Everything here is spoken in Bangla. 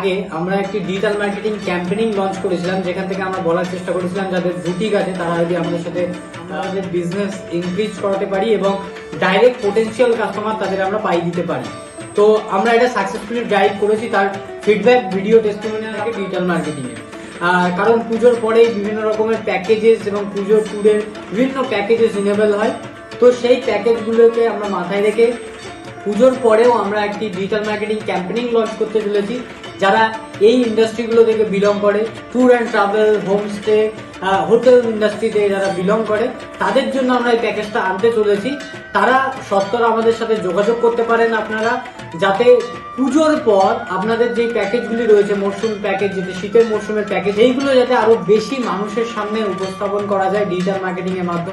আগে আমরা একটি ডিজিটাল মার্কেটিং ক্যাম্পেইনিং লঞ্চ করেছিলাম, যেখান থেকে আমরা বলার চেষ্টা করেছিলাম যাদের বুটিক আছে তারা যদি আমাদের সাথে তাদের বিজনেস ইনক্রিজ করাতে পারি এবং ডাইরেক্ট পোটেনশিয়াল কাস্টমার তাদের আমরা পাই দিতে পারি। তো আমরা এটা সাকসেসফুলি ড্রাইভ করেছি, তার ফিডব্যাক ভিডিও টেস্টিমোনিয়াল থাকে ডিজিটাল মার্কেটিং এর। কারণ পুজোর পরেই বিভিন্ন রকমের প্যাকেজেস এবং পুজোর ট্যুরের বিভিন্ন প্যাকেজেস ইনেবল হয়। তো সেই প্যাকেজগুলোকে আমরা মাথায় রেখে পুজোর পরেও আমরা একটি ডিজিটাল মার্কেটিং ক্যাম্পেইনিং লঞ্চ করতে চলেছি। যারা এই ইন্ডাস্ট্রিগুলো থেকে বিলং করে, tour and travel, homestay, hotel ইন্ডাস্ট্রিতে যারা বিলং করে, তাদের জন্য আমরা এই প্যাকেজটা আনতে চলেছি। তারা সত্তর আমাদের সাথে যোগাযোগ করতে পারেন আপনারা, যাতে পুজোর পর আপনাদের যে প্যাকেজগুলি রয়েছে, মরশুম প্যাকেজ, যেটা শীতের মরশুমের প্যাকেজ, এইগুলো যাতে আরো বেশি মানুষের সামনে উপস্থাপন করা যায় ডিজিটাল মার্কেটিং এর মাধ্যমে।